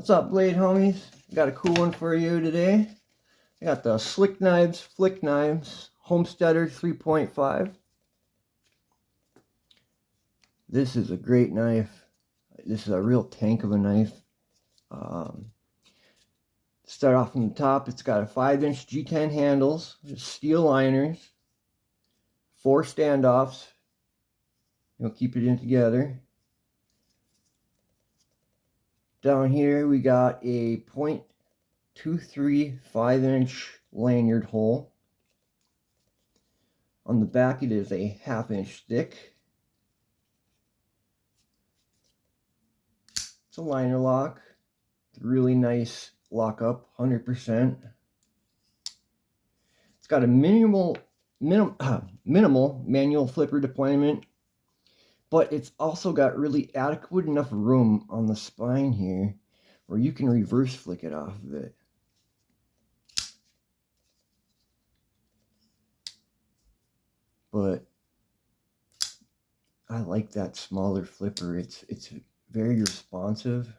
What's up, blade homies? Got a cool one for you today. I got the SlicKnives, Flicknives, Homesteader 3.5. This is a great knife. This is a real tank of a knife. Start off from the top, it's got a 5-inch G10 handles, steel liners, 4 standoffs. You'll keep it in together. Down here we got a .23 5-inch lanyard hole. On the back it is a 1/2 inch thick. It's a liner lock. Really nice lockup, 100%. It's got a minimal manual flipper deployment, but it's also got really adequate enough room on the spine here where you can reverse flick it off of it. But I like that smaller flipper. It's very responsive.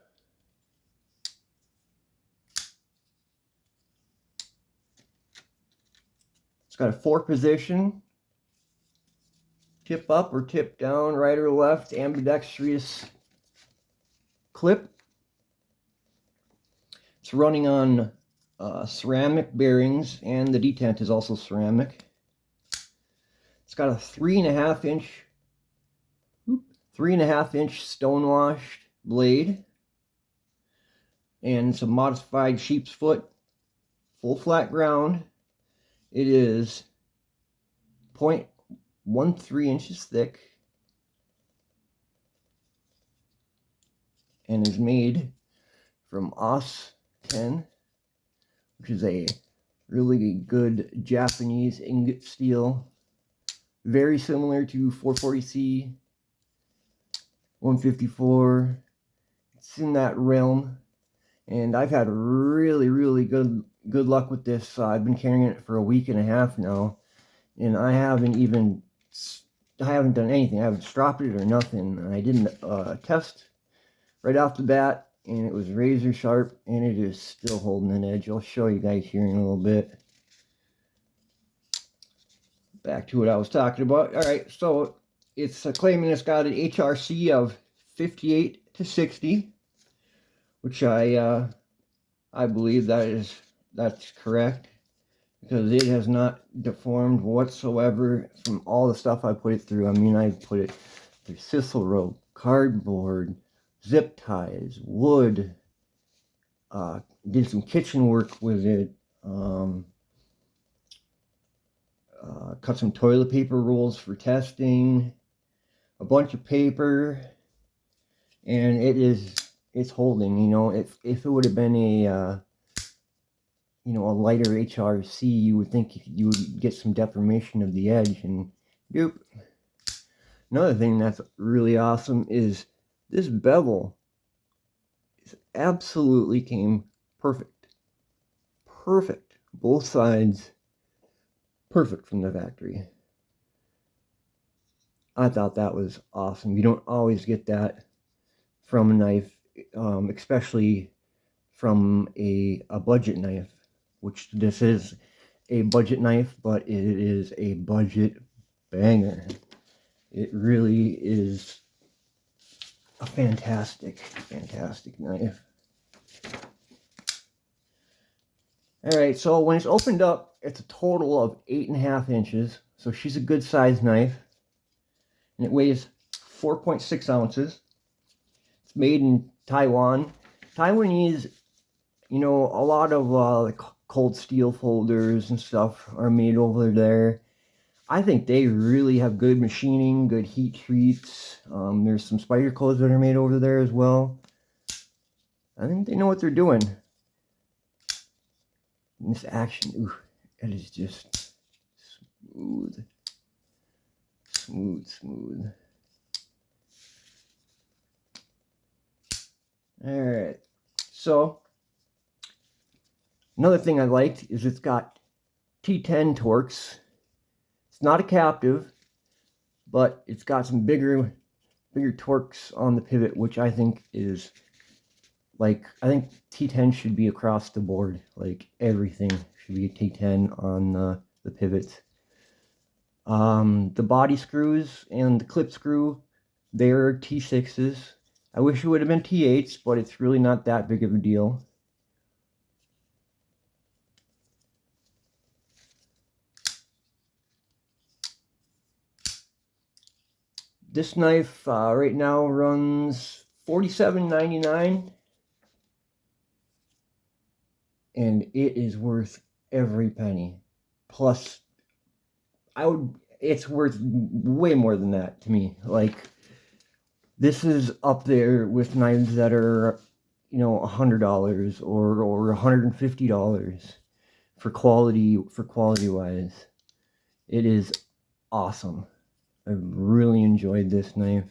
It's got a 4-position, tip up or tip down, right or left, ambidextrous clip. It's running on ceramic bearings, and the detent is also ceramic. It's got a 3.5 inch stone-washed blade and some modified sheep's foot, full flat ground. It is 0.13 inches thick and is made from Os 10, which is a really good Japanese ingot steel, very similar to 440C, 154. It's in that realm, and I've had really good luck with this. I've been carrying it for a week and a half now, and I haven't done anything. I haven't stropped it or nothing. I didn't test right off the bat, and it was razor sharp, and it is still holding an edge. I'll show you guys here in a little bit. Back to what I was talking about. All right, so it's claiming it's got an HRC of 58 to 60, which I believe that's correct, because it has not deformed whatsoever from all the stuff I put it through. I mean, I put it through sisal rope, cardboard, zip ties, wood, did some kitchen work with it, cut some toilet paper rolls for testing, a bunch of paper, and it's holding. You know, if it would have been a a lighter HRC, you would think you would get some deformation of the edge, and nope. Another thing that's really awesome is this bevel absolutely came perfect. Perfect. Both sides perfect from the factory. I thought that was awesome. You don't always get that from a knife, especially from a budget knife, which this is a budget knife, but it is a budget banger. It really is a fantastic knife. Alright, so when it's opened up, it's a total of 8.5 inches. So she's a good sized knife. And it weighs 4.6 ounces. It's made in Taiwan. Taiwanese, a lot of the cold steel folders and stuff are made over there. I think they really have good machining, good heat treats. There's some spider codes that are made over there as well. I think they know what they're doing. And this action, ooh, it is just smooth. Smooth. Alright, so another thing I liked is it's got T10 torques. It's not a captive, but it's got some bigger torques on the pivot, which I think is like, I think T10 should be across the board. Like, everything should be a T10 on the pivots. The body screws and the clip screw, they're T6s. I wish it would have been T8s, but it's really not that big of a deal. This knife right now runs $47.99, and it is worth every penny. Plus, it's worth way more than that to me. Like, this is up there with knives that are, you know, $100 or $150 for quality wise. It is awesome. I've really enjoyed this knife.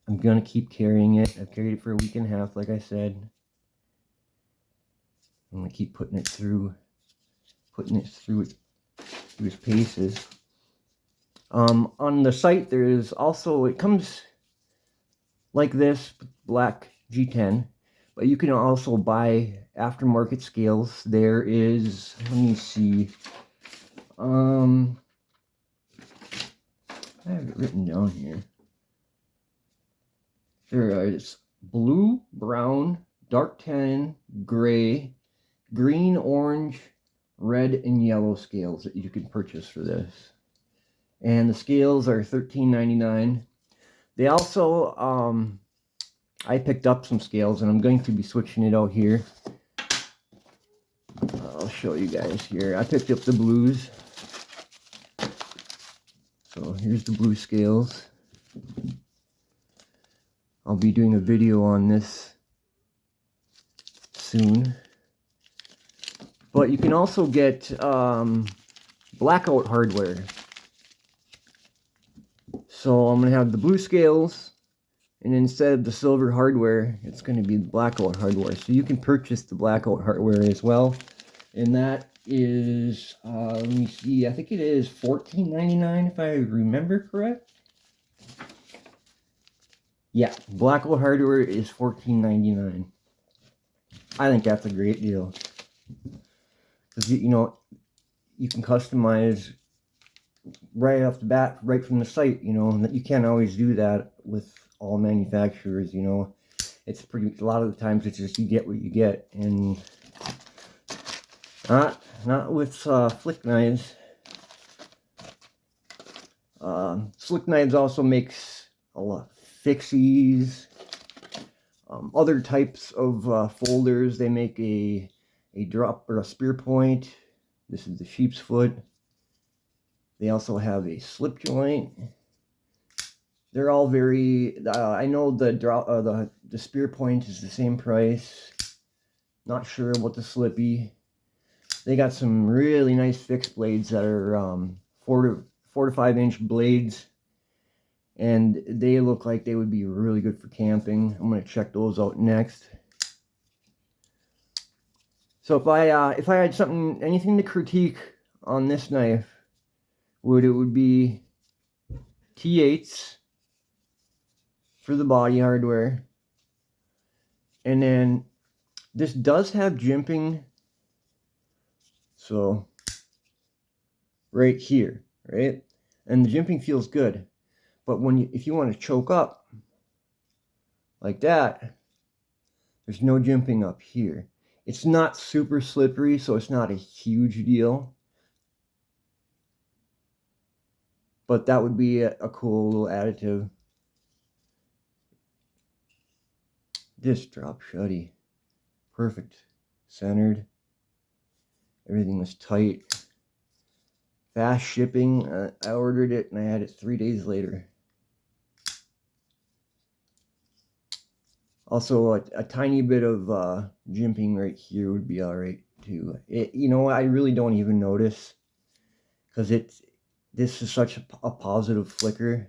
I'm gonna keep carrying it. I've carried it for a week and a half, like I said. I'm gonna keep putting it through its paces. On the site, there's also, it comes like this, black G10, but you can also buy aftermarket scales. There is, let me see, I have it written down here. There is blue, brown, dark tan, gray, green, orange, red, and yellow scales that you can purchase for this. And the scales are $13.99. They also, I picked up some scales, and I'm going to be switching it out here. I'll show you guys here. I picked up the blues. So here's the blue scales. I'll be doing a video on this soon. But you can also get blackout hardware. So I'm going to have the blue scales, and instead of the silver hardware, it's going to be the blackout hardware. So you can purchase the blackout hardware as well. And that is, let me see, I think it is $14.99 if I remember correct. Yeah, blackout hardware is $14.99. I think that's a great deal. Because, you know, you can customize right off the bat, right from the site, you know, and you can't always do that with all manufacturers, you know. It's a lot of the times it's just you get what you get, and not with Flicknives. SlicKnives also makes a lot of fixies, other types of folders. They make a drop or a spear point. This is the sheep's foot. They also have a slip joint. They're all very. I know the spear point is the same price. Not sure about the slippy. They got some really nice fixed blades that are 4 to 5 inch blades, and they look like they would be really good for camping. I'm gonna check those out next. So if I had anything to critique on this knife, it would be T8s for the body hardware, and then this does have jimping. So right here, right, and the jimping feels good, but if you want to choke up like that, there's no jimping up here. It's not super slippery, so it's not a huge deal. But that would be a cool little additive. This drop shutty. Perfect. Centered. Everything was tight. Fast shipping. I ordered it and I had it 3 days later. Also, a tiny bit of jimping right here would be alright too. You know, I really don't even notice, because this is such a positive flicker.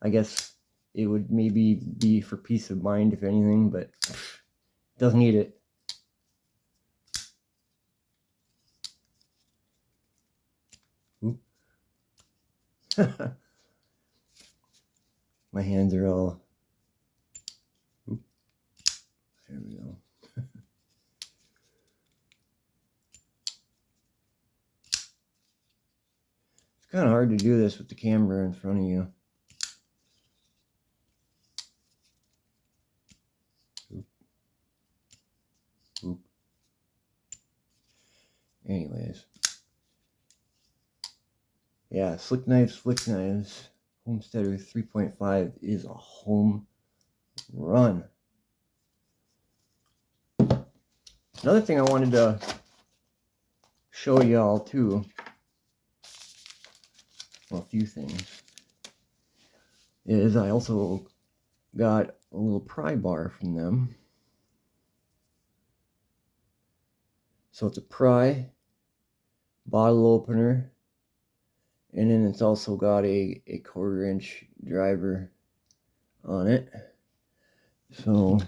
I guess it would maybe be for peace of mind, if anything, but doesn't need it. My hands are all kind of hard to do this with the camera in front of you. Oop. Oop. Anyways. Yeah, Flicknives, Homesteader 3.5 is a home run. Another thing I wanted to show y'all too, well, a few things, is I also got a little pry bar from them. So it's a pry, bottle opener, and then it's also got a 1/4-inch driver on it. So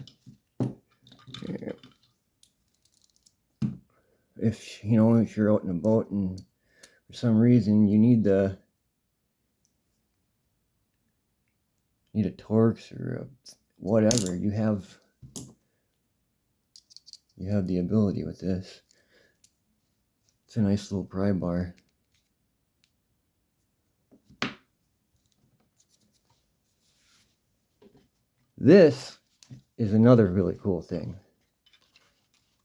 if you're out and about and for some reason you need a Torx or whatever, you have the ability with this. It's a nice little pry bar. This is another really cool thing.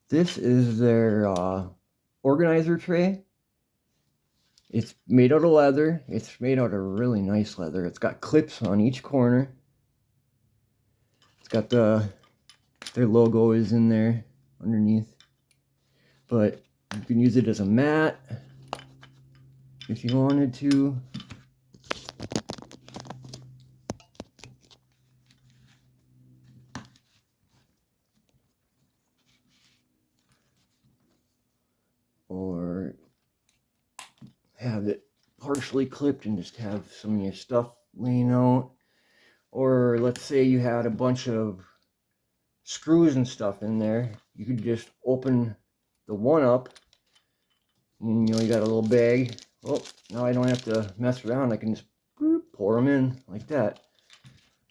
This is their organizer tray. It's made out of leather. It's made out of really nice leather. It's got clips on each corner. It's got their logo is in there underneath. But you can use it as a mat if you wanted to. Or have it partially clipped and just have some of your stuff laying out. Or let's say you had a bunch of screws and stuff in there. You could just open the one up and you got a little bag. Oh, now I don't have to mess around. I can just pour them in like that.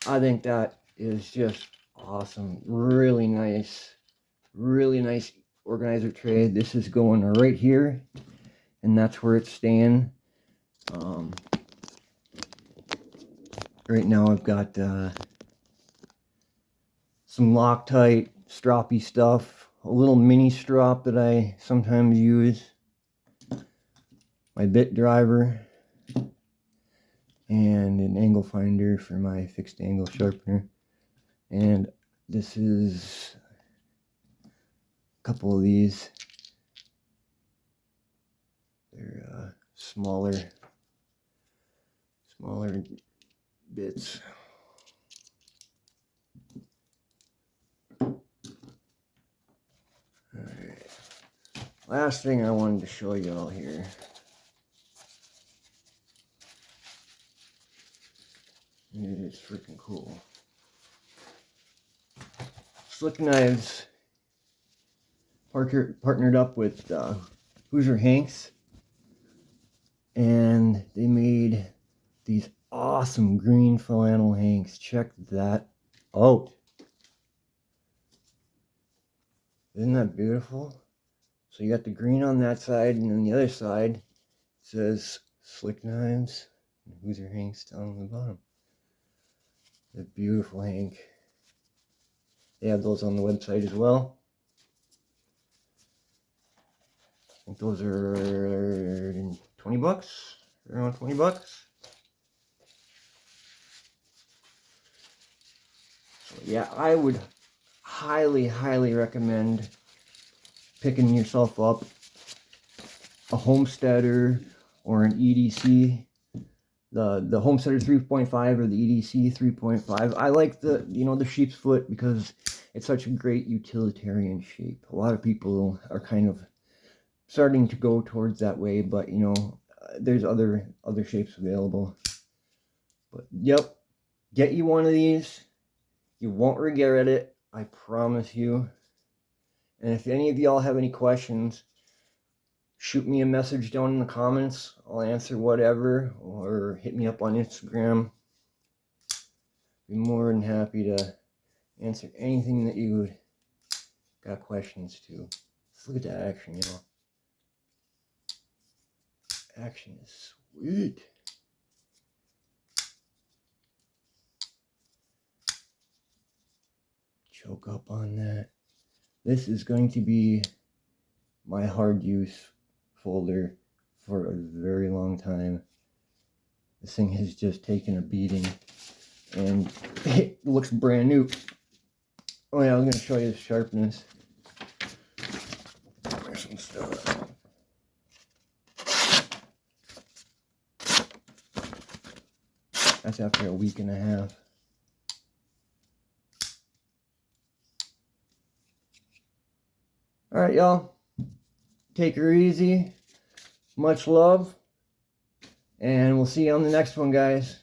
I think that is just awesome. Really nice organizer tray. This is going right here, and that's where it's staying. Right now I've got some Loctite stroppy stuff, a little mini strop that I sometimes use, my bit driver, and an angle finder for my fixed angle sharpener. And this is a couple of these. They're smaller bits. Alright. Last thing I wanted to show you all here. It is freaking cool. SlicKnives partnered up with Hoosier Hanks, and they made these awesome green flannel hanks. Check that out. Isn't that beautiful? So you got the green on that side, and then the other side says SlicKnives and Hoosier Hanks down on the bottom. The beautiful hank. They have those on the website as well. I think those are 20 bucks, around 20 bucks. So yeah, I would highly recommend picking yourself up a Homesteader or an EDC. The Homesteader 3.5 or the EDC 3.5. I like the sheep's foot because it's such a great utilitarian shape. A lot of people are kind of starting to go towards that way, but there's other shapes available. But yep, get you one of these. You won't regret it, I promise you. And if any of y'all have any questions, shoot me a message down in the comments. I'll answer whatever, or hit me up on Instagram. Be more than happy to answer anything that you got questions to. Let's look at that action, Action is Sweet. Choke up on that. This is going to be my hard use folder for a very long time. This thing has just taken a beating and it looks brand new. Oh yeah, I was going to show you the sharpness. There's some stuff. That's after a week and a half. Alright, y'all. Take her easy. Much love. And we'll see you on the next one, guys.